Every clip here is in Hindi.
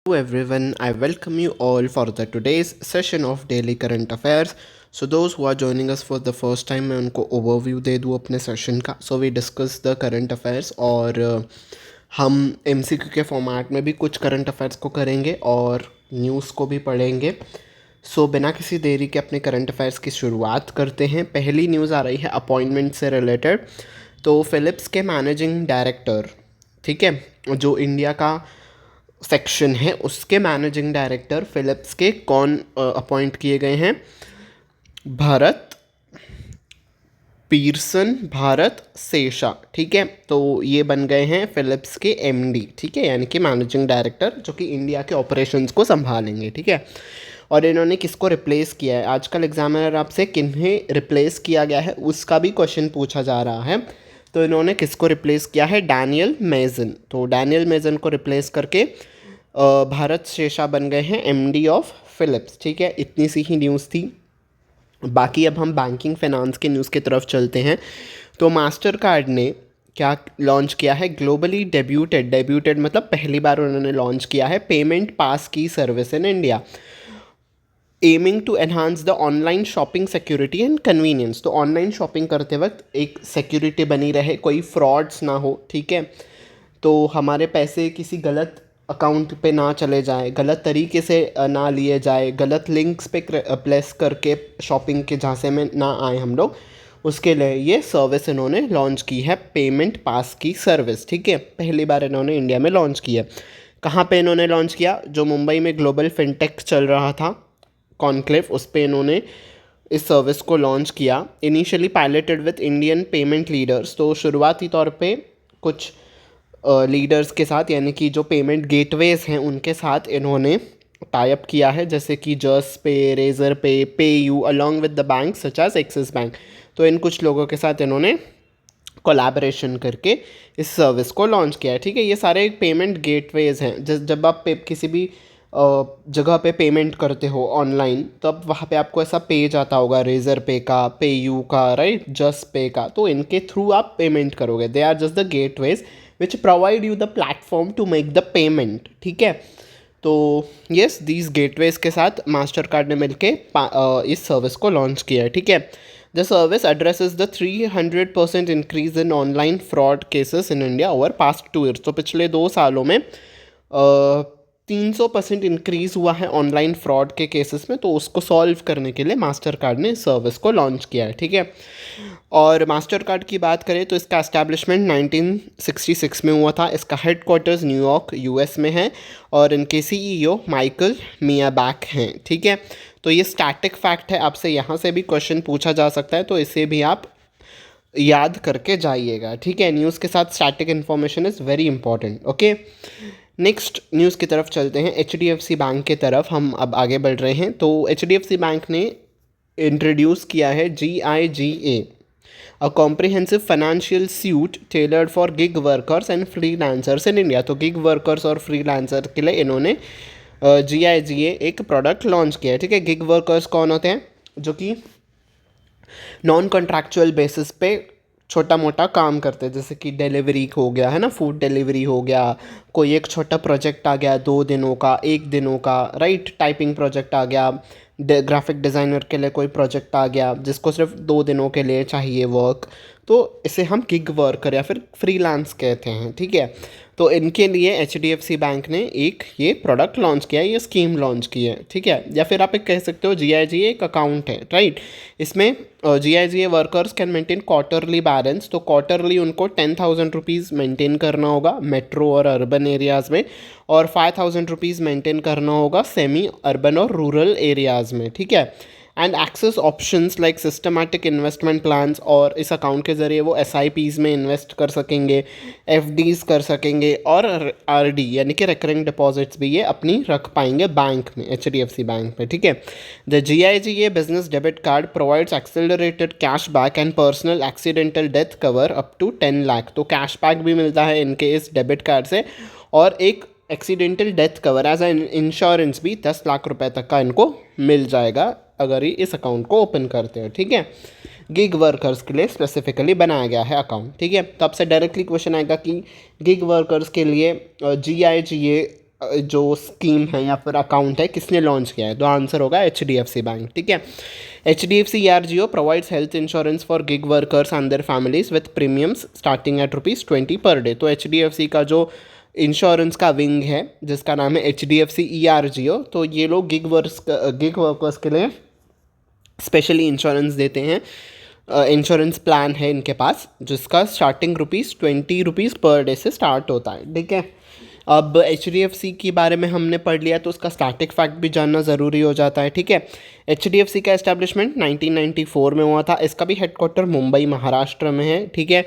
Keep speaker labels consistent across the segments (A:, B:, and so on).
A: Hello everyone, I welcome you all for the today's session of daily current affairs. So those who are joining us for the first time मैं उनको ओवरव्यू दे दूँ अपने सेशन का. So we discuss the current affairs और हम एमसीक्यू के फॉर्मेट में भी कुछ करंट अफेयर्स को करेंगे और न्यूज़ को भी पढ़ेंगे. सो बिना किसी देरी के अपने करंट अफेयर्स की शुरुआत करते हैं. पहली न्यूज़ आ रही है अपॉइंटमेंट से रिलेटेड. तो फिलिप्स के मैनेजिंग डायरेक्टर, ठीक है, जो इंडिया का सेक्शन है उसके मैनेजिंग डायरेक्टर फिलिप्स के कौन अपॉइंट किए गए हैं? भारत पीरसन, भारत शेषा, ठीक है. तो ये बन गए हैं फिलिप्स के एमडी, ठीक है, यानी कि मैनेजिंग डायरेक्टर जो कि इंडिया के ऑपरेशंस को संभालेंगे, ठीक है. और इन्होंने किसको रिप्लेस किया है? आजकल एग्जामिनर आपसे किन्हें रिप्लेस किया गया है उसका भी क्वेश्चन पूछा जा रहा है. तो इन्होंने किसको रिप्लेस किया है? डैनियल मेजन. तो डैनियल मेजन को रिप्लेस करके भारत शेषा बन गए हैं एमडी ऑफ फिलिप्स, ठीक है. इतनी सी ही न्यूज़ थी. बाकी अब हम बैंकिंग फाइनेंस के न्यूज़ की तरफ चलते हैं. तो मास्टर कार्ड ने क्या लॉन्च किया है? ग्लोबली डेब्यूटेड मतलब पहली बार उन्होंने लॉन्च किया है पेमेंट पास की service in India, aiming to enhance the online shopping security and convenience. तो ऑनलाइन शॉपिंग करते वक्त एक सिक्योरिटी बनी रहे, कोई फ्रॉड्स ना हो, ठीक है. तो हमारे पैसे किसी गलत अकाउंट पे ना चले जाए, गलत तरीके से ना लिए जाए, गलत लिंक्स पे प्लेस करके शॉपिंग के झांसे में ना आए हम लोग, उसके लिए ये सर्विस इन्होंने लॉन्च की है, पेमेंट पास की सर्विस, ठीक है. पहली बार इन्होंने इंडिया में लॉन्च किया. कहाँ पे इन्होंने लॉन्च किया? जो मुंबई में ग्लोबल फिनटेक चल रहा था कॉन्क्लेव, उस पर इन्होंने इस सर्विस को लॉन्च किया. Initially piloted with Indian payment leaders. तो शुरुआती तौर पे कुछ लीडर्स के साथ, यानी कि जो पेमेंट गेटवेज हैं उनके साथ इन्होंने टाई अप किया है, जैसे कि जस्ट पे, Razorpay you along with the bank such as Axis Bank. तो इन कुछ लोगों के साथ इन्होंने कोलैबोरेशन करके इस सर्विस को लॉन्च किया है, ठीक है. ये सारे पेमेंट गेटवेज हैं. जब आप किसी भी जगह पे पेमेंट करते हो ऑनलाइन, तब वहाँ पे आपको ऐसा पेज आता होगा, रेजर पे का, पे यू का, राइट, जस्ट पे का. तो इनके थ्रू आप पेमेंट करोगे. They are just the gateways which provide you the platform to make the payment, ठीक है. तो यस, दीज गेटवेज के साथ मास्टर कार्ड ने मिलके इस सर्विस को लॉन्च किया है, ठीक है. The service addresses the 300% increase in online fraud cases in India over past 2 years. तो पिछले 2 सालों में 300% इंक्रीज़ हुआ है ऑनलाइन फ्रॉड के केसेस में. तो उसको सॉल्व करने के लिए मास्टर कार्ड ने सर्विस को लॉन्च किया है, ठीक है. और मास्टर कार्ड की बात करें तो इसका एस्टैब्लिशमेंट 1966 में हुआ था. इसका हेडक्वार्टर्स न्यूयॉर्क यूएस में है और इनके सीईओ माइकल मियाबैक हैं, ठीक है. तो ये स्टैटिक फैक्ट है, आपसे यहाँ से भी क्वेश्चन पूछा जा सकता है, तो इसे भी आप याद करके जाइएगा, ठीक है. न्यूज़ के साथ static information is very important. Okay, next news की तरफ चलते हैं. एचडीएफसी बैंक के तरफ हम अब आगे बढ़ रहे हैं. तो एचडीएफसी बैंक ने इंट्रोड्यूस किया है GIGA, a comprehensive financial suit tailored for gig workers and freelancers in India. तो गिग वर्कर्स और फ्रीलांसर के लिए इन्होंने GIGA एक प्रोडक्ट लॉन्च किया है, ठीक है. गिग वर्कर्स कौन होते हैं? जो कि नॉन कॉन्ट्रैक्चुअल बेसिस पे छोटा मोटा काम करते हैं, जैसे कि डिलीवरी हो गया है ना, फूड डिलीवरी हो गया, कोई एक छोटा प्रोजेक्ट आ गया 2 दिनों का, 1 दिनों का, राइट, टाइपिंग प्रोजेक्ट आ गया, ग्राफिक डिज़ाइनर के लिए कोई प्रोजेक्ट आ गया जिसको सिर्फ 2 दिनों के लिए चाहिए वर्क, तो इसे हम गिग वर्कर या फिर फ्रीलांस कहते हैं, ठीक है. तो इनके लिए एचडीएफसी बैंक ने एक ये प्रोडक्ट लॉन्च किया है, ये स्कीम लॉन्च की है, ठीक है. या फिर आप एक कह सकते हो GIGA एक अकाउंट है, राइट. इसमें GIGA workers can maintain quarterly balance. तो क्वार्टरली उनको 10,000 रुपीज़ मेंटेन करना होगा मेट्रो और अर्बन एरियाज़ में, और 5,000 रुपीज़ मेंटेन करना होगा सेमी अर्बन और रूरल एरियाज़ में, ठीक है. And access options like systematic investment plans, और इस अकाउंट के ज़रिए वो SIPs में इन्वेस्ट कर सकेंगे, FDs कर सकेंगे, और RD यानी कि रिकरिंग डिपॉजिट्स भी ये अपनी रख पाएंगे बैंक में, HDFC बैंक में, ठीक है. The GIGA business debit card provides accelerated cash back and personal accidental death cover up to 10 lakh. तो कैश बैक भी मिलता है इनके इस डेबिट कार्ड से, और एक accidental death cover as an insurance भी 10 लाख रुपए तक का इनको मिल जाएगा अगर ये इस अकाउंट को ओपन करते हैं, ठीक है. गिग वर्कर्स के लिए स्पेसिफिकली बनाया गया है अकाउंट, ठीक है. तो आपसे डायरेक्टली क्वेश्चन आएगा कि गिग वर्कर्स के लिए GIGA जो स्कीम है या फिर अकाउंट है किसने लॉन्च किया है? तो आंसर होगा HDFC बैंक, ठीक है। HDFC ERGO provides health insurance for gig workers and their families with premiums starting at ₹20 per day. तो HDFC का जो इंश्योरेंस का विंग है जिसका नाम है HDFC ERGO, तो ये लोग गिग वर्कर्स के लिए स्पेशली इंश्योरेंस देते हैं। इंश्योरेंस प्लान है इनके पास जिसका स्टार्टिंग ₹20 पर डे से स्टार्ट होता है, ठीक है। अब HDFC के बारे में हमने पढ़ लिया तो उसका स्टैटिक फैक्ट भी जानना ज़रूरी हो जाता है, ठीक है। HDFC का एस्टेब्लिशमेंट 1994 में हुआ था। इसका भी हेडक्वार्टर मुंबई महाराष्ट्र में है, ठीक है।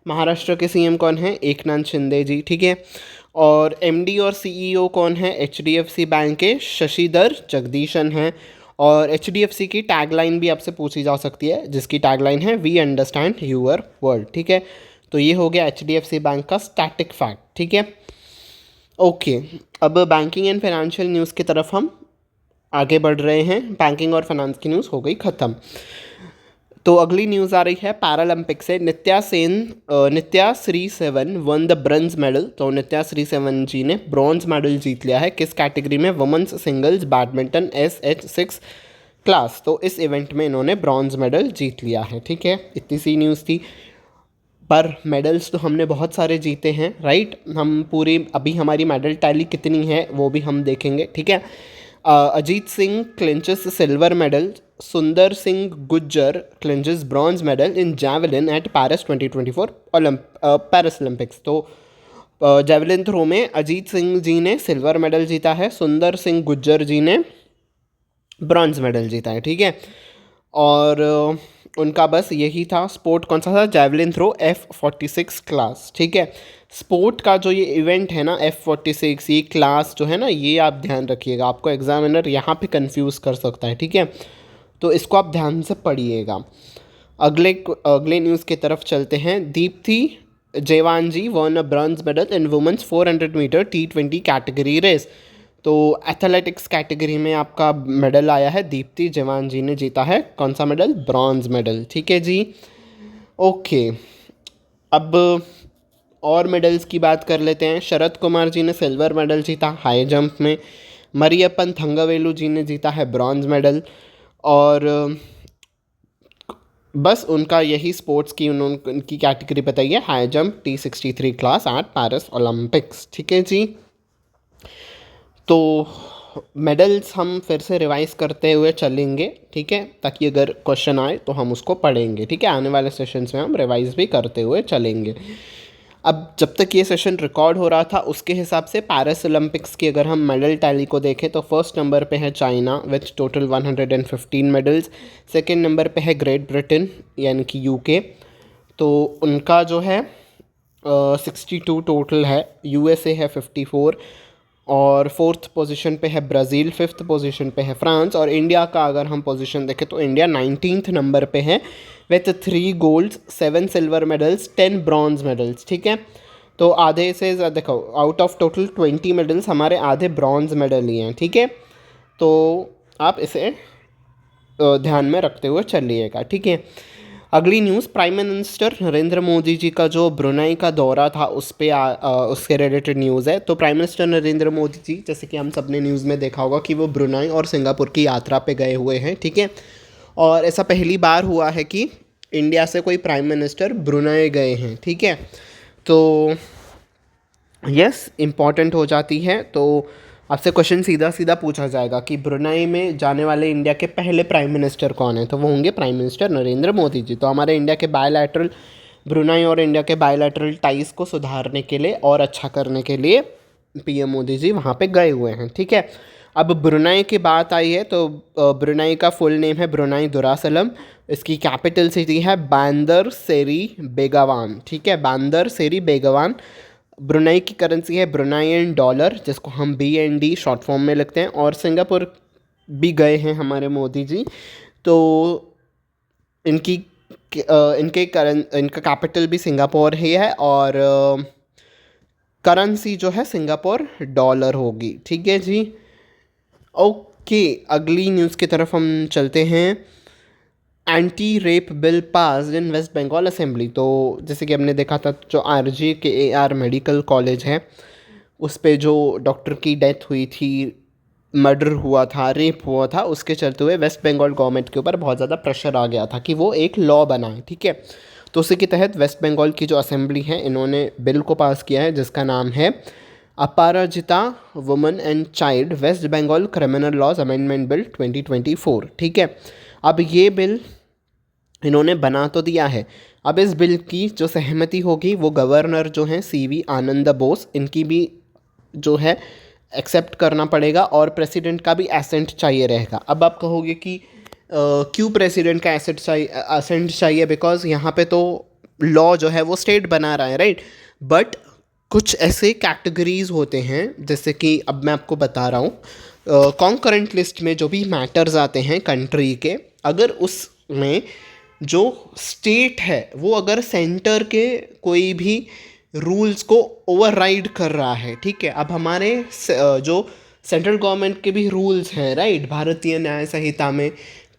A: महाराष्ट्र के CM कौन है? एकनाथ शिंदे जी, ठीक है। और MD और CEO कौन है HDFC बैंक के? शशिधर जगदीशन हैं। और HDFC की टैगलाइन भी आपसे पूछी जा सकती है जिसकी टैगलाइन है वी अंडरस्टैंड यूअर वर्ल्ड, ठीक है। तो ये हो गया HDFC बैंक का स्टैटिक फैक्ट, ठीक है। ओके, अब बैंकिंग एंड फाइनेंशियल न्यूज़ की तरफ हम आगे बढ़ रहे हैं। बैंकिंग और फाइनेंस की न्यूज़ हो गई ख़त्म। तो अगली न्यूज़ आ रही है पैरालंपिक से। Nitya Shree Sivan won the bronze medal. तो नित्या श्री सेवन जी ने ब्रॉन्ज मेडल जीत लिया है किस कैटेगरी में? Women's singles badminton SH6 class. तो इस इवेंट में इन्होंने ब्रॉन्ज मेडल जीत लिया है, ठीक है। इतनी सी न्यूज़ थी, पर मेडल्स तो हमने बहुत सारे जीते हैं, राइट। हम पूरी अभी हमारी मेडल टैली कितनी है वो भी हम देखेंगे, ठीक है। Ajit Singh clinches silver medal, Sundar Singh Gurjar clinches bronze medal in javelin at Paris 2024 Paris Olympics. तो जैवलिन थ्रो में अजीत सिंह जी ने सिल्वर मेडल जीता है, सुंदर सिंह गुज्जर जी ने ब्रॉन्ज मेडल जीता है, ठीक है। और उनका बस यही था। स्पोर्ट कौन सा था? जैवलिन थ्रो F46 क्लास, ठीक है। स्पोर्ट का जो ये इवेंट है ना F46, ये क्लास जो है ना, ये आप ध्यान रखिएगा, आपको एग्जामिनर यहाँ पे कंफ्यूज कर सकता है, ठीक है। तो इसको आप ध्यान से पढ़िएगा। अगले न्यूज़ की तरफ चलते हैं। Deepti Jeevanji won a bronze medal in women's 400 meter T20 category race. तो एथलेटिक्स कैटेगरी में आपका मेडल आया है, दीप्ति जयवान जी ने जीता है कौन सा मेडल? ब्रॉन्ज मेडल, ठीक है जी। ओके, अब और मेडल्स की बात कर लेते हैं। शरद कुमार जी ने सिल्वर मेडल जीता हाई जंप में। मरियप्पन थंगवेलु जी ने जीता है ब्रॉन्ज मेडल। और बस उनका यही स्पोर्ट्स की उनकी कैटेगरी बताई है, high jump T63 class eight Paris Olympics, ठीक है जी। तो मेडल्स हम फिर से रिवाइज करते हुए चलेंगे, ठीक है, ताकि अगर क्वेश्चन आए तो हम उसको पढ़ेंगे, ठीक है। आने वाले सेशंस में हम रिवाइज भी करते हुए चलेंगे। अब जब तक ये सेशन रिकॉर्ड हो रहा था उसके हिसाब से पेरिस ओलंपिक्स की अगर हम मेडल टैली को देखें तो फर्स्ट नंबर पे है China with total 115 medals. Second number पे है ग्रेट ब्रिटेन यानी कि UK, तो उनका जो है 62 टोटल है। USA है 54। और फोर्थ पोजीशन पे है ब्राज़ील, फिफ्थ पोजीशन पे है फ्रांस। और इंडिया का अगर हम पोजीशन देखें तो इंडिया 19th नंबर पे है with 3 golds 7 silver medals 10 bronze medals, ठीक है। तो आधे से देखो, आउट ऑफ टोटल 20 मेडल्स हमारे आधे ब्रॉन्ज मेडल ही हैं, ठीक है। तो आप इसे ध्यान में रखते हुए चलिएगा, ठीक है। अगली news, prime minister Narendra Modi ji का जो ब्रुनाई का दौरा था उस पर उसके रिलेटेड न्यूज़ है। तो प्राइम मिनिस्टर नरेंद्र मोदी जी, जैसे कि हम सब ने न्यूज़ में देखा होगा कि वो ब्रुनाई और सिंगापुर की यात्रा पे गए हुए हैं, ठीक है। और ऐसा पहली बार हुआ है कि इंडिया से कोई प्राइम मिनिस्टर ब्रुनाई गए हैं, ठीक है। तो यस, इम्पॉर्टेंट हो जाती है। तो आपसे क्वेश्चन सीधा सीधा पूछा जाएगा कि ब्रुनाई में जाने वाले इंडिया के पहले प्राइम मिनिस्टर कौन है? तो वो होंगे प्राइम मिनिस्टर नरेंद्र मोदी जी। तो हमारे इंडिया के बायलैटरल, ब्रुनाई और इंडिया के बायलैटरल टाइज को सुधारने के लिए और अच्छा करने के लिए PM मोदी जी वहाँ पे गए हुए हैं, ठीक है। अब ब्रुनाई की बात आई है तो ब्रुनाई का फुल नेम है ब्रुनाई दुरासलम। इसकी कैपिटल सिटी है बांदर सेरी बेगावान, ठीक है, बांदर सेरी बेगावान। ब्रुनाई की करेंसी है ब्रुनाइयन डॉलर जिसको हम BND शॉर्ट फॉर्म में लिखते हैं। और सिंगापुर भी गए हैं हमारे मोदी जी, तो इनकी इनका कैपिटल भी सिंगापुर ही है और करेंसी जो है सिंगापुर डॉलर होगी, ठीक है जी। ओके, अगली न्यूज़ की तरफ हम चलते हैं। एंटी रेप बिल पास इन वेस्ट बंगाल असेंबली। तो जैसे कि हमने देखा था जो RG के AR मेडिकल कॉलेज है उस पे जो डॉक्टर की डेथ हुई थी, मर्डर हुआ था, रेप हुआ था, उसके चलते हुए वेस्ट बंगाल गवर्नमेंट के ऊपर बहुत ज़्यादा प्रेशर आ गया था कि वो एक लॉ बनाए, ठीक है। तो उसी के तहत वेस्ट बंगाल की जो असेंबली है, इन्होंने बिल को पास किया है जिसका नाम है Aparajita women and child West Bengal criminal laws amendment bill 2024, ठीक है। अब ये बिल इन्होंने बना तो दिया है। अब इस बिल की जो सहमति होगी वो गवर्नर जो हैं सीवी आनंद बोस, इनकी भी जो है एक्सेप्ट करना पड़ेगा और प्रेसिडेंट का भी एसेंट चाहिए रहेगा। अब आप कहोगे कि क्यों प्रेसिडेंट का एसेंट चाहिए, बिकॉज यहाँ पे तो लॉ जो है वो स्टेट बना रहा है, राइट। बट कुछ ऐसे कैटेगरीज होते हैं, जैसे कि अब मैं आपको बता रहा हूँ, कॉन्करेंट लिस्ट में जो भी मैटर्स आते हैं कंट्री के, अगर उसमें जो स्टेट है वो अगर सेंटर के कोई भी रूल्स को ओवरराइड कर रहा है, ठीक है। अब हमारे जो सेंट्रल गवर्नमेंट के भी रूल्स हैं, राइट, भारतीय न्याय संहिता में,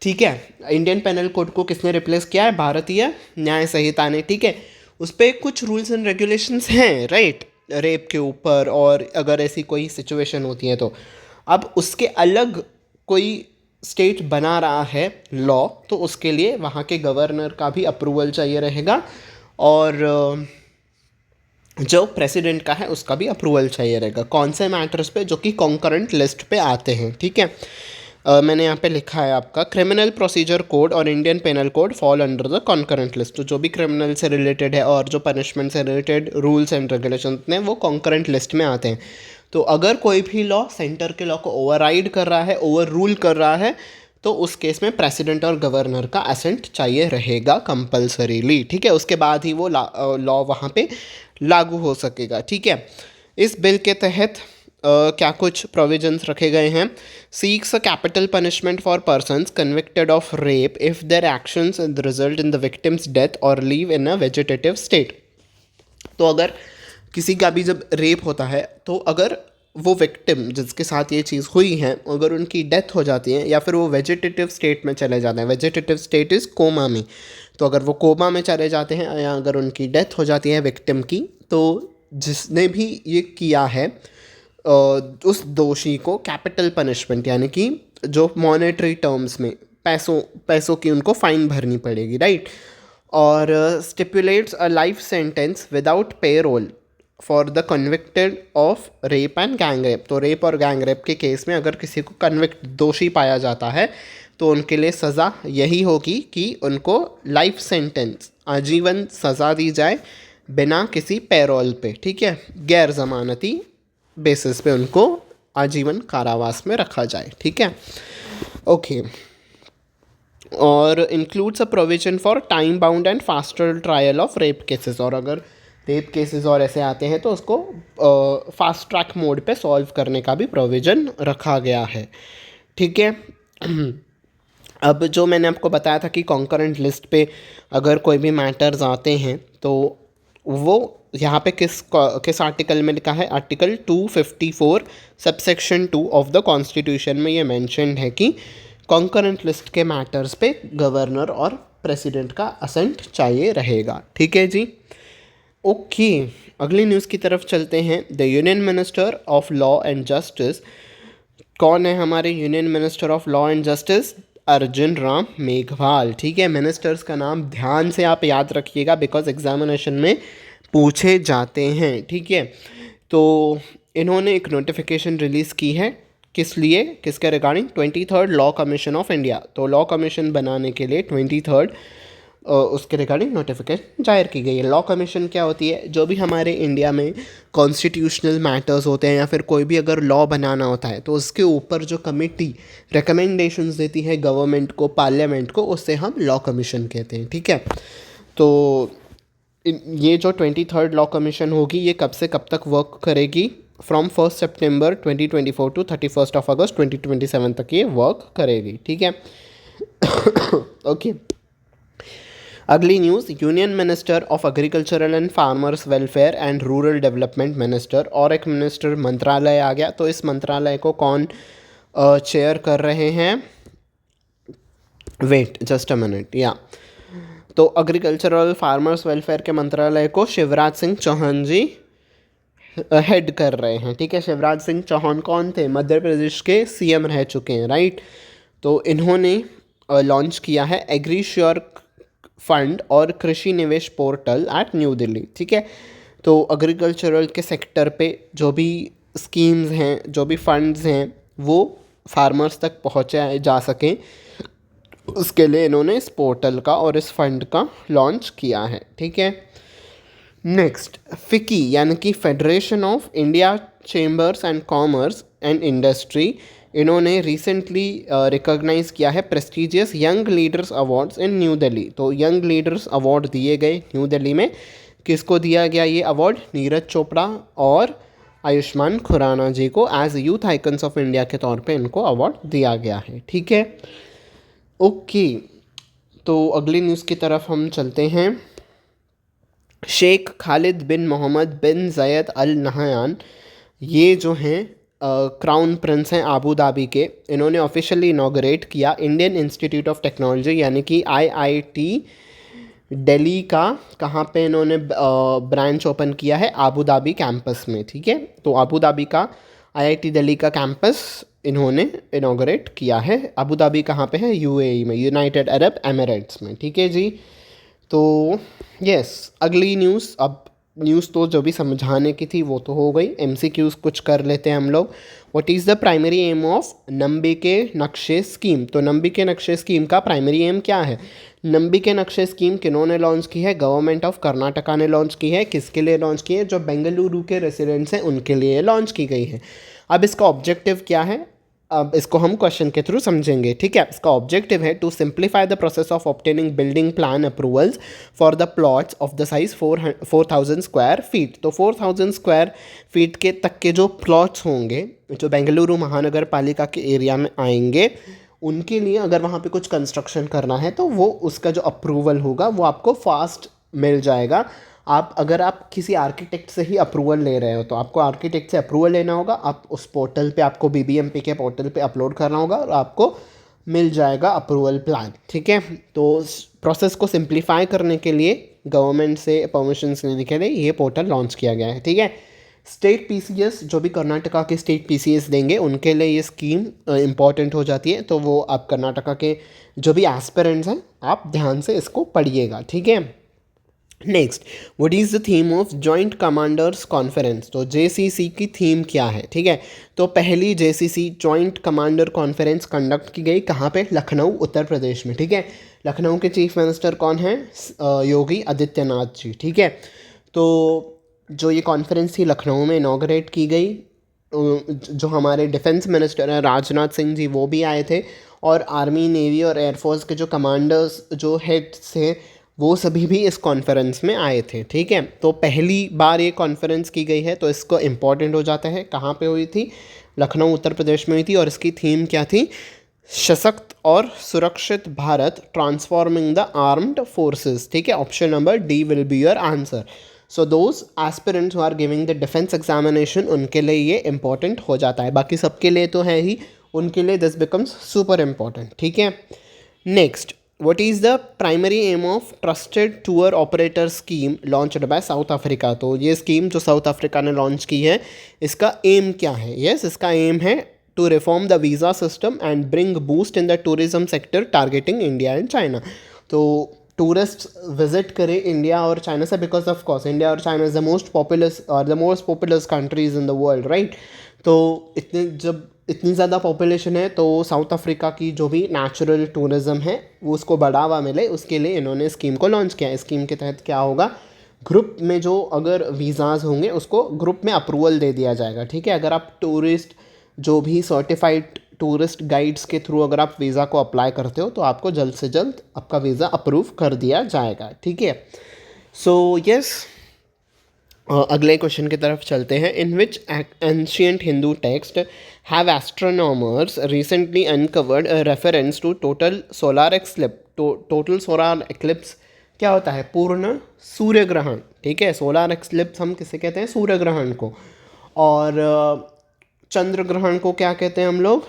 A: ठीक है। इंडियन पेनल कोड को किसने रिप्लेस किया है? भारतीय न्याय संहिता ने, ठीक है। उस पर कुछ रूल्स एंड रेगुलेशंस हैं, राइट, रेप के ऊपर, और अगर ऐसी कोई सिचुएशन होती है तो अब उसके अलग कोई स्टेट बना रहा है लॉ, तो उसके लिए वहाँ के गवर्नर का भी अप्रूवल चाहिए रहेगा, और जो प्रेसिडेंट का है उसका भी अप्रूवल चाहिए रहेगा। कौन से मैटर्स पे? जो कि कॉन्करेंट लिस्ट पे आते हैं, ठीक है। मैंने यहाँ पे लिखा है आपका क्रिमिनल प्रोसीजर कोड और Indian penal code fall under the concurrent list. तो जो भी क्रिमिनल से रिलेटेड है और जो पनिशमेंट से रिलेटेड रूल्स एंड रेगुलेशन हैं वो कॉन्करेंट लिस्ट में आते हैं। तो अगर कोई भी लॉ सेंटर के लॉ को ओवरराइड कर रहा है, ओवर रूल कर रहा है, तो उस केस में प्रेसिडेंट और गवर्नर का एसेंट चाहिए रहेगा कंपल्सरीली, ठीक है। उसके बाद ही वो लॉ वहाँ पे लागू हो सकेगा, ठीक है। इस बिल के तहत क्या कुछ प्रोविजंस रखे गए हैं? Seeks a capital punishment for persons convicted of rape if their actions result in the victims death और leave in a vegetative state. तो अगर किसी का भी जब रेप होता है, तो अगर वो विक्टिम जिसके साथ ये चीज़ हुई है, अगर उनकी डेथ हो जाती है या फिर वो वेजिटेटिव स्टेट में चले जाते हैं, वेजिटेटिव स्टेट इज़ कोमा में, तो अगर वो कोमा में चले जाते हैं या अगर उनकी डेथ हो जाती है विक्टिम की, तो जिसने भी ये किया है उस दोषी को कैपिटल पनिशमेंट, यानी कि जो मॉनेटरी टर्म्स में पैसों की उनको फाइन भरनी पड़ेगी, राइट। और stipulates a life sentence without parole for the convicted of rape and gang rape. तो रेप और गैंग रेप के केस में अगर किसी को कन्विक्ट दोषी पाया जाता है तो उनके लिए सज़ा यही होगी कि उनको लाइफ सेंटेंस, आजीवन सज़ा दी जाए बिना किसी पैरोल पे, ठीक है, गैर ज़मानती बेसिस पे उनको आजीवन कारावास में रखा जाए, ठीक है। ओके। और includes a provision for time bound and faster trial of rape cases. और अगर रेप केसेस और ऐसे आते हैं तो उसको फास्ट ट्रैक मोड पे सॉल्व करने का भी प्रोविज़न रखा गया है, ठीक है। अब जो मैंने आपको बताया था कि कॉन्करेंट लिस्ट पे अगर कोई भी मैटर्स आते हैं तो वो यहाँ पे किस आर्टिकल में लिखा है? Article 254 subsection 2 of the constitution में ये मेंशन्ड है कि कॉन्करेंट लिस्ट के मैटर्स पे गवर्नर और प्रेसिडेंट का असेंट चाहिए रहेगा, ठीक है जी। ओके, अगली न्यूज़ की तरफ चलते हैं। The union minister of law and justice, कौन है हमारे union minister of law and justice? Arjun Ram Meghwal, ठीक है। मिनिस्टर्स का नाम ध्यान से आप याद रखिएगा बिकॉज एग्जामिनेशन में पूछे जाते हैं, ठीक है। तो इन्होंने एक नोटिफिकेशन रिलीज़ की है, किस लिए, किसके regarding? 23rd law commission of India. तो लॉ कमीशन बनाने के लिए 23rd उसके रिगार्डिंग नोटिफिकेशन जाहिर की गई है। लॉ कमीशन क्या होती है? जो भी हमारे इंडिया में कॉन्स्टिट्यूशनल मैटर्स होते हैं या फिर कोई भी अगर लॉ बनाना होता है तो उसके ऊपर जो कमेटी रिकमेंडेशंस देती है गवर्नमेंट को, पार्लियामेंट को, उससे हम लॉ कमीशन कहते हैं, ठीक है। तो ये जो 23rd लॉ कमीशन होगी ये कब से कब तक वर्क करेगी? फ्रॉम 1 सितंबर 2024 टू 31 अगस्त 2027 तक ये वर्क करेगी, ठीक है। ओके। अगली news, union minister of agricultural and farmers welfare and rural development minister, और एक मिनिस्टर मंत्रालय आ गया। तो इस मंत्रालय को कौन चेयर कर रहे हैं? वेट जस्ट अ मिनट, या तो एग्रीकल्चरल फार्मर्स वेलफेयर के मंत्रालय को शिवराज सिंह चौहान जी हेड कर रहे हैं, ठीक है। शिवराज सिंह चौहान कौन थे? मध्य प्रदेश के सीएम रह चुके हैं, राइट। तो इन्होंने लॉन्च किया है एग्रीश्योर फंड और कृषि निवेश पोर्टल एट न्यू दिल्ली, ठीक है। तो एग्रीकल्चरल के सेक्टर पे जो भी स्कीम्स हैं, जो भी फंड्स हैं, वो फार्मर्स तक पहुँचाए जा सकें, उसके लिए इन्होंने इस पोर्टल का और इस फंड का लॉन्च किया है, ठीक है। नेक्स्ट, फिकी यानी कि federation of India chambers and commerce and industry, इन्होंने रिसेंटली रिकॉग्नाइज किया है प्रेस्टिजियस यंग लीडर्स अवार्ड्स इन न्यू दिल्ली। तो यंग लीडर्स अवार्ड दिए गए न्यू दिल्ली में। किसको दिया गया ये अवार्ड? नीरज चोपड़ा और आयुष्मान खुराना जी को as youth icons of India के तौर पे इनको अवार्ड दिया गया है, ठीक है। ओके, तो अगली न्यूज़ की तरफ हम चलते हैं। शेख खालिद बिन मोहम्मद बिन ज़ैद अल नहयान, ये जो हैं क्राउन प्रिंस हैं आबू धाबी के, इन्होंने ऑफिशियली इनॉग्रेट किया इंडियन इंस्टीट्यूट ऑफ टेक्नोलॉजी यानी कि आईआईटी दिल्ली का। कहाँ पे इन्होंने ब्रांच ओपन किया है? आबू धाबी कैंपस में, ठीक है। तो आबू धाबी का आईआईटी दिल्ली का कैंपस इन्होंने इनॉग्रेट किया है। आबू धाबी कहाँ पे है? यूएई में, यूनाइटेड अरब एमिरेट्स में, ठीक है जी। तो यस, अगली न्यूज़। अब न्यूज़ तो जो भी समझाने की थी वो तो हो गई, एमसीक्यूज़ कुछ कर लेते हैं हम लोग। What is the primary aim of Nambi के नक्शे स्कीम? तो नंबी के नक्शे स्कीम का प्राइमरी एम क्या है? नंबी के नक्शे स्कीम किन्होंने लॉन्च की है? गवर्नमेंट ऑफ कर्नाटका ने लॉन्च की है। किसके लिए लॉन्च की है? जो बेंगलुरु के रेसिडेंट्स हैं उनके लिए लॉन्च की गई है। अब इसका ऑब्जेक्टिव क्या है? अब इसको हम क्वेश्चन के थ्रू समझेंगे, ठीक है। इसका ऑब्जेक्टिव है to simplify the process of obtaining building plan approvals for the plots of the size 4,000 square feet. तो 4,000 स्क्वायर फीट के तक के जो प्लॉट्स होंगे जो बेंगलुरु महानगर पालिका के एरिया में आएंगे, उनके लिए अगर वहाँ पे कुछ कंस्ट्रक्शन करना है तो वो उसका जो अप्रूवल होगा वो आपको फास्ट मिल जाएगा। अगर आप किसी आर्किटेक्ट से ही अप्रूवल ले रहे हो तो आपको आर्किटेक्ट से अप्रूवल लेना होगा। आप उस पोर्टल पे, आपको बीबीएमपी के पोर्टल पे अपलोड करना होगा और आपको मिल जाएगा अप्रूवल प्लान, ठीक है। तो प्रोसेस को सिंप्लीफाई करने के लिए, गवर्नमेंट से परमिशंस लेने के लिए ये पोर्टल लॉन्च किया गया है, ठीक है। स्टेट पीसीएस, जो भी कर्नाटका के स्टेट पीसीएस देंगे उनके लिए ये स्कीम इम्पॉर्टेंट हो जाती है। तो वो आप कर्नाटका के जो भी एस्पिरेंट्स हैं आप ध्यान से इसको पढ़िएगा, ठीक है। Next, what is the theme of joint commanders conference? तो जेसीसी की थीम क्या है, ठीक है। तो पहली JCC joint commander conference conduct की गई कहाँ पे? लखनऊ, उत्तर प्रदेश में, ठीक है। लखनऊ के चीफ मिनिस्टर कौन है? योगी आदित्यनाथ जी, ठीक है। तो जो ये कॉन्फ्रेंस थी लखनऊ में इनॉग्रेट की गई। जो हमारे डिफेंस मिनिस्टर हैं राजनाथ सिंह जी वो भी आए थे, और आर्मी, नेवी और एयरफोर्स के जो कमांडर्स, जो हेड्स थे, वो सभी भी इस कॉन्फ्रेंस में आए थे, ठीक है। तो पहली बार ये कॉन्फ्रेंस की गई है तो इसको इम्पॉर्टेंट हो जाता है। कहाँ पे हुई थी? लखनऊ, उत्तर प्रदेश में हुई थी। और इसकी थीम क्या थी? सशक्त और सुरक्षित Bharat, transforming the armed forces, ठीक है। Option number D will be your answer. So those aspirants who are giving the defence examination, उनके लिए ये इंपॉर्टेंट हो जाता है। बाकी सबके लिए तो है ही, उनके लिए दिस बिकम्स सुपर इम्पॉर्टेंट, ठीक है। Next, what is the primary aim of trusted tour operator scheme launched by south Africa? तो ये स्कीम जो साउथ अफ्रीका ने लॉन्च की है, इसका एम क्या है? यस, इसका एम है to reform the visa system and bring boost in the tourism sector targeting India and China. तो टूरिस्ट विजिट करें इंडिया और चाइना से, बिकॉज ऑफ कोर्स इंडिया और China is the most populous countries in the world, right. तो इतनी ज़्यादा पॉपुलेशन है तो साउथ अफ्रीका की जो भी नेचुरल टूरिज़्म है वो उसको बढ़ावा मिले, उसके लिए इन्होंने स्कीम को लॉन्च किया है। स्कीम के तहत क्या होगा? ग्रुप में जो अगर वीज़ाज़ होंगे उसको ग्रुप में अप्रूवल दे दिया जाएगा, ठीक है। अगर आप टूरिस्ट, जो भी सर्टिफाइड टूरिस्ट गाइड्स के थ्रू अगर आप वीज़ा को अप्लाई करते हो तो आपको जल्द से जल्द आपका वीज़ा अप्रूव कर दिया जाएगा, ठीक है। सो यस, अगले क्वेश्चन की तरफ चलते हैं। In which ancient Hindu text have astronomers recently uncovered reference to total solar eclipse? Total solar eclipse क्या होता है? पूर्ण सूर्य ग्रहण, ठीक है। सोलार एक्लिप्स हम किसे कहते हैं? सूर्य ग्रहण को। और चंद्र ग्रहण को क्या कहते हैं हम लोग?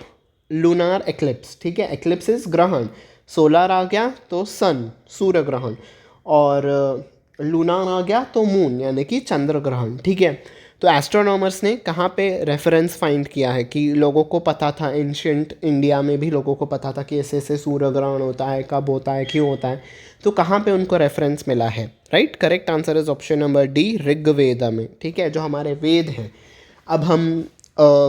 A: लूनार एक्लिप्स, ठीक है। एक्लिप्स इज ग्रहण, सोलार आ गया तो सन, सूर्य ग्रहण, और लूनार आ गया तो मून यानी कि चंद्र ग्रहण, ठीक है। तो एस्ट्रोनॉमर्स ने कहाँ पे रेफरेंस फाइंड किया है कि लोगों को पता था, एंशियंट इंडिया में भी लोगों को पता था कि ऐसे ऐसे सूर्य ग्रहण होता है, कब होता है, क्यों होता है, तो कहाँ पे उनको रेफरेंस मिला है, right? Correct answer is option number D, Rigveda में, ठीक है, जो हमारे वेद हैं। अब हम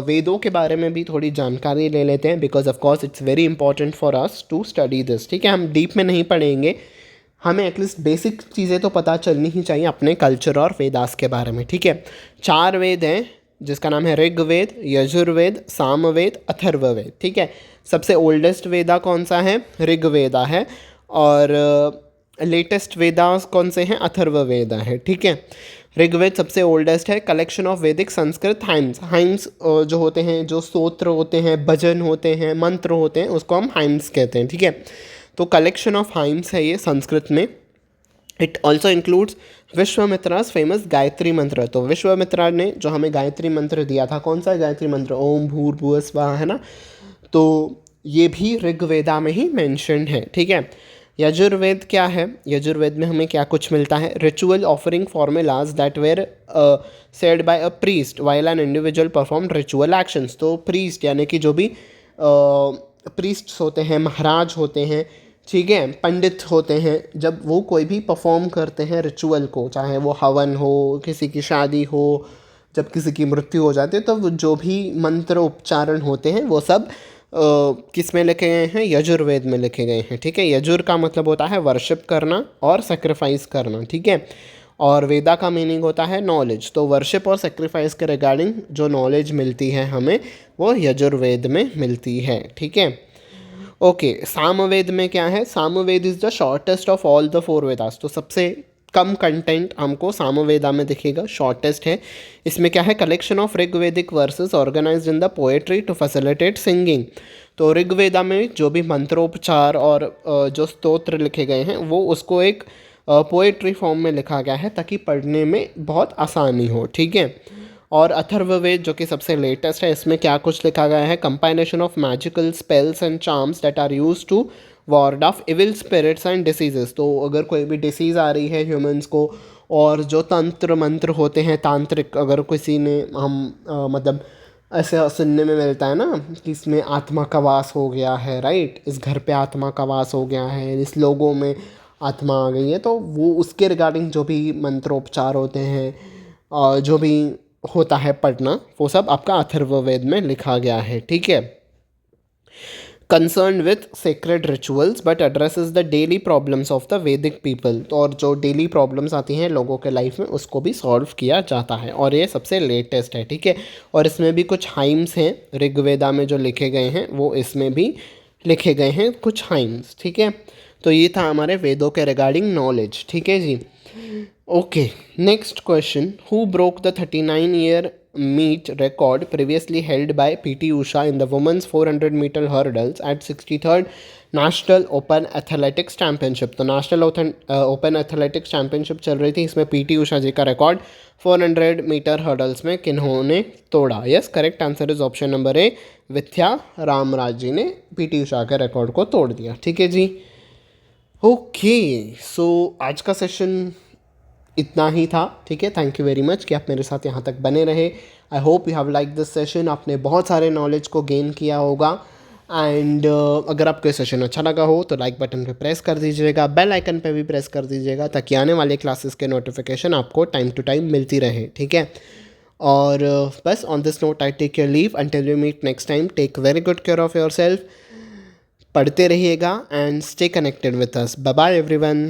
A: वेदों के बारे में भी थोड़ी जानकारी ले लेते हैं, because of course it's very important for us to study this, ठीक है। हम डीप में नहीं पढ़ेंगे, हमें एटलीस्ट बेसिक चीज़ें तो पता चलनी ही चाहिए अपने कल्चर और वेदास के बारे में, ठीक है। 4 वेद हैं जिसका नाम है ऋग्वेद, यजुर्वेद, सामवेद, अथर्ववेद, ठीक है। सबसे ओल्डेस्ट वेदा कौन सा है? ऋग्वेदा है। और लेटेस्ट वेदास कौन से हैं? अथर्ववेदा है, ठीक है। ऋग्वेद सबसे ओल्डेस्ट है, कलेक्शन ऑफ वैदिक संस्कृत हाइम्स। हाइम्स जो होते हैं, जो स्तोत्र होते हैं, भजन होते हैं, मंत्र होते हैं, उसको हम हाइम्स कहते हैं, ठीक है। तो कलेक्शन ऑफ हाइम्स है ये संस्कृत में। It also includes Vishwamitra's famous Gayatri mantra. तो विश्वामित्रा ने जो हमें गायत्री मंत्र दिया था, कौन सा गायत्री मंत्र? ओम भूर्भुवः स्वः, है ना। तो ये भी ऋग्वेदा में ही मेंशन है, ठीक है। यजुर्वेद क्या है? यजुर्वेद में हमें क्या कुछ मिलता है? Ritual offering formulas that were said by a priest while an individual perform ritual actions. तो प्रीस्ट यानी कि जो भी प्रीस्ट्स होते हैं, महाराज होते हैं, ठीक है, पंडित होते हैं, जब वो कोई भी परफॉर्म करते हैं रिचुअल को, चाहे वो हवन हो, किसी की शादी हो, जब किसी की मृत्यु हो जाती है, तो जो भी मंत्र उच्चारण होते हैं वो सब किस में लिखे गए हैं? यजुर्वेद में लिखे गए हैं, ठीक है। यजुर का मतलब होता है वर्शिप करना और सेक्रीफाइस करना, ठीक है। और वेदा का मीनिंग होता है नॉलेज। तो वर्शिप और सेक्रीफाइस के रिगार्डिंग जो नॉलेज मिलती है हमें, वो यजुर्वेद में मिलती है, ठीक है। ओके, सामवेद में क्या है? Samaveda is the shortest of all the 4 Vedas. तो सबसे कम कंटेंट हमको सामवेदा में दिखेगा, शॉर्टेस्ट है। इसमें क्या है? Collection of Rigvedic verses organized in the poetry to facilitate singing. तो ऋग्वेदा में जो भी मंत्रोपचार और जो स्तोत्र लिखे गए हैं, वो उसको एक पोएट्री फॉर्म में लिखा गया है ताकि पढ़ने में बहुत आसानी हो, ठीक है। और अथर्ववेद जो कि सबसे लेटेस्ट है, इसमें क्या कुछ लिखा गया है? Combination of magical spells and charms that are used to ward off evil spirits and diseases. तो अगर कोई भी डिसीज़ आ रही है ह्यूमंस को, और जो तंत्र मंत्र होते हैं, तांत्रिक, अगर किसी ने मतलब ऐसे सुनने में मिलता है ना कि इसमें आत्मा का वास हो गया है, राइट, इस घर पे आत्मा का वास हो गया है, इस लोगों में आत्मा आ गई है, तो वो उसके रिगार्डिंग जो भी मंत्रोपचार होते हैं और जो भी होता है पढ़ना, वो सब आपका अथर्ववेद में लिखा गया है, ठीक है। Concern with sacred rituals but addresses the daily problems of the वैदिक पीपल। और जो डेली प्रॉब्लम्स आती हैं लोगों के लाइफ में, उसको भी सॉल्व किया जाता है, और ये सबसे लेटेस्ट है, ठीक है। और इसमें भी कुछ हाइम्स हैं ऋग्वेदा में जो लिखे गए हैं, वो इसमें भी लिखे गए हैं कुछ हाइम्स, ठीक है। तो ये था हमारे वेदों के रिगार्डिंग नॉलेज, ठीक है जी। Okay, next question, who broke the 39-year meet record previously held by PT Usha in the women's 400-meter hurdles at 63rd national open athletics championship. तो नेशनल ओपन एथलेटिक्स चैम्पियनशिप चल रही थी, इसमें पीटी उषा जी का रिकॉर्ड 400 मीटर हर्डल्स में किन्होंने तोड़ा? Yes, correct answer is option number A, Vidya Ramraj ji ने पीटी उषा के रिकॉर्ड को तोड़ दिया, ठीक है जी। ओके, सो आज का सेशन इतना ही था, ठीक है। थैंक यू वेरी मच कि आप मेरे साथ यहाँ तक बने रहे। I hope you have like this session. आपने बहुत सारे नॉलेज को गेन किया होगा। एंड अगर आपको सेशन अच्छा लगा हो तो लाइक बटन पे प्रेस कर दीजिएगा, बेल आइकन पे भी प्रेस कर दीजिएगा, ताकि आने वाले क्लासेस के नोटिफिकेशन आपको टाइम टू टाइम मिलती रहे, ठीक है। और बस on this note I take your leave until we meet next time. Take very good care of yourself. पढ़ते रहिएगा and stay connected with us. Bye bye everyone.